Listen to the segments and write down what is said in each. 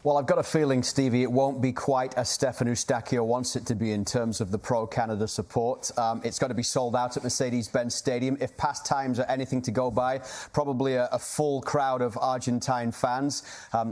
Well, I've got a feeling, Stevie, it won't be quite as Stefan Eustáquio wants it to be in terms of the pro-Canada support. It's going to be sold out at Mercedes-Benz Stadium. If past times are anything to go by, probably a full crowd of Argentine fans.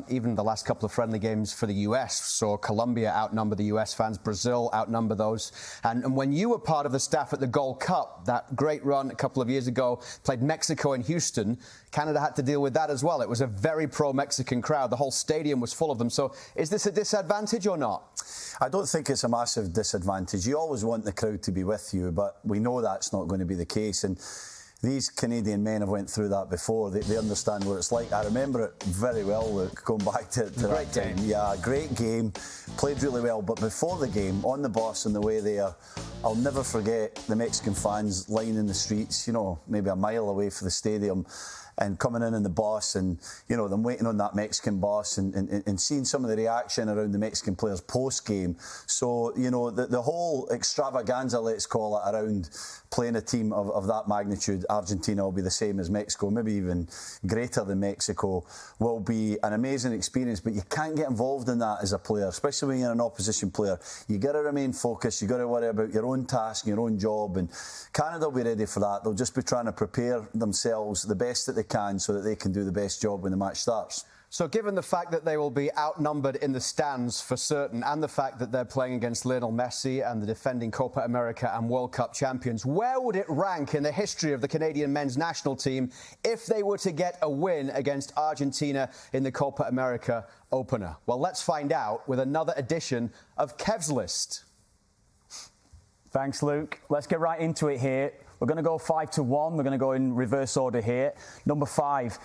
Even the last couple of friendly games for the US saw Colombia outnumber the US fans, Brazil outnumber those. And when you were part of the staff at the Gold Cup, that great run a couple of years ago, played Mexico in Houston, Canada had to deal with that as well. It was a very pro-Mexican crowd. The whole stadium was full of them. So is this a disadvantage or not? I don't think it's a massive disadvantage. You always want the crowd to be with you, but we know that's not going to be the case. And these Canadian men have went through that before. They understand what it's like. I remember it very well, Luke, going back to that time. Yeah, great game. Played really well. But before the game, on the bus and the way there, I'll never forget the Mexican fans lining the streets, you know, maybe a mile away from the stadium, and coming in the bus and, you know, them waiting on that Mexican bus and seeing some of the reaction around the Mexican players post-game. So, you know, the whole extravaganza, let's call it, around playing a team of that magnitude, Argentina will be the same as Mexico, maybe even greater than Mexico, will be an amazing experience. But you can't get involved in that as a player, especially when you're an opposition player. You got to remain focused. You got to worry about your own task, your own job. And Canada will be ready for that. They'll just be trying to prepare themselves the best that they can so that they can do the best job when the match starts. So given the fact that they will be outnumbered in the stands for certain, and the fact that they're playing against Lionel Messi and the defending Copa America and World Cup champions, where would it rank in the history of the Canadian men's national team if they were to get a win against Argentina in the Copa America opener? Well, let's find out with another edition of Kev's List. Thanks, Luke. Let's get right into it here. We're going to go 5-1. We're going to go in reverse order here. Number 5.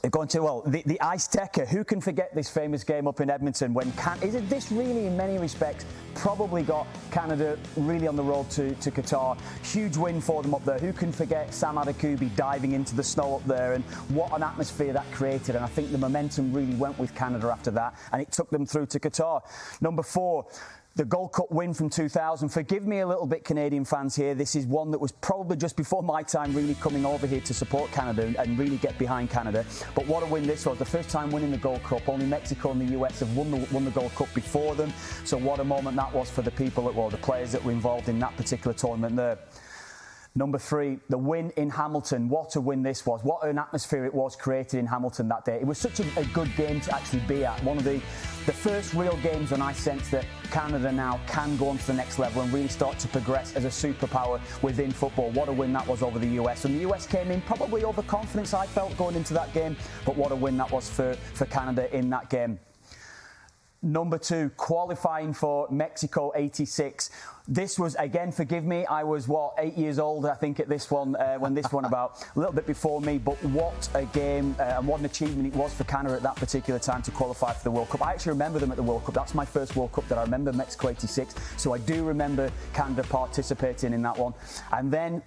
Going to, well, the Azteca. Who can forget this famous game up in Edmonton when this really, in many respects, probably got Canada really on the road to Qatar. Huge win for them up there. Who can forget Sam Adekubi diving into the snow up there, and what an atmosphere that created. And I think the momentum really went with Canada after that, and it took them through to Qatar. Number 4. The Gold Cup win from 2000. Forgive me a little bit, Canadian fans here. This is one that was probably just before my time really coming over here to support Canada and really get behind Canada. But what a win this was. The first time winning the Gold Cup. Only Mexico and the US have won the Gold Cup before them. So what a moment that was for the people, the players that were involved in that particular tournament there. Number 3, the win in Hamilton. What a win this was. What an atmosphere it was created in Hamilton that day. It was such a good game to actually be at. One of the first real games when I sensed that Canada now can go on to the next level and really start to progress as a superpower within football. What a win that was over the US. And the US came in probably overconfident, I felt, going into that game. But what a win that was for Canada in that game. Number 2, qualifying for Mexico 86. This was, again, forgive me, I was, 8 years old, I think, at this one, when this one about, a little bit before me. But what a game and what an achievement it was for Canada at that particular time to qualify for the World Cup. I actually remember them at the World Cup. That's my first World Cup that I remember, Mexico 86. So I do remember Canada participating in that one. And then,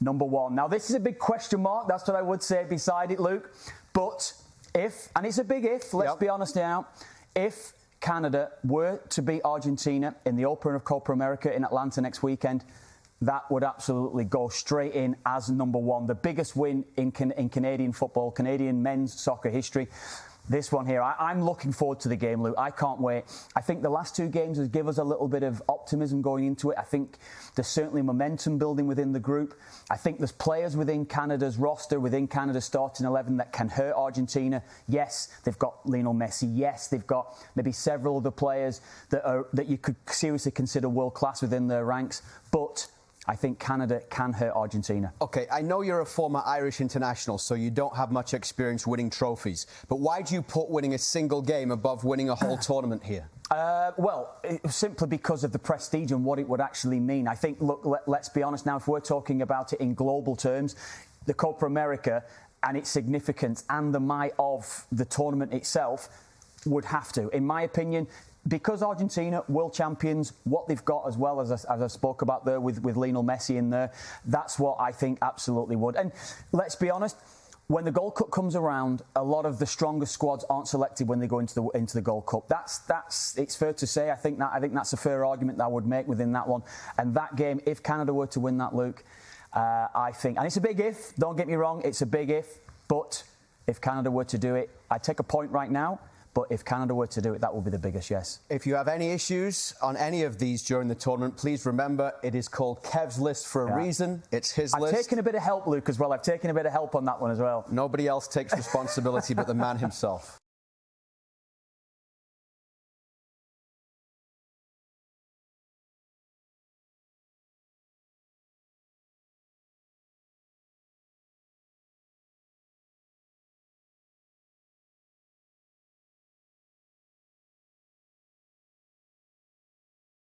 number 1. Now, this is a big question mark. That's what I would say beside it, Luke. But if, and it's a big if, let's be honest now, if Canada were to beat Argentina in the opener of Copa America in Atlanta next weekend, that would absolutely go straight in as number 1. The biggest win in Canadian football, Canadian men's soccer history. This one here, I'm looking forward to the game, Luke. I can't wait. I think the last 2 games has given us a little bit of optimism going into it. I think there's certainly momentum building within the group. I think there's players within Canada's roster, within Canada's starting 11 that can hurt Argentina. Yes, they've got Lionel Messi. Yes, they've got maybe several other players that you could seriously consider world class within their ranks. But I think Canada can hurt Argentina. OK, I know you're a former Irish international, so you don't have much experience winning trophies. But why do you put winning a single game above winning a whole tournament here? Well, simply because of the prestige and what it would actually mean. I think, look, let's be honest now, if we're talking about it in global terms, the Copa America and its significance and the might of the tournament itself would have to, in my opinion, because Argentina, world champions, what they've got as well, as I spoke about there with Lionel Messi in there, that's what I think absolutely would. And let's be honest, when the Gold Cup comes around, a lot of the strongest squads aren't selected when they go into the Gold Cup. That's it's fair to say. I think that's a fair argument that I would make within that one. And that game, if Canada were to win that, Luke, I think, and it's a big if. Don't get me wrong, it's a big if. But if Canada were to do it, I'd take a point right now. But if Canada were to do it, that would be the biggest yes. If you have any issues on any of these during the tournament, please remember it is called Kev's list for a reason. It's his list. I've taken a bit of help, Luke, as well. I've taken a bit of help on that one as well. Nobody else takes responsibility but the man himself.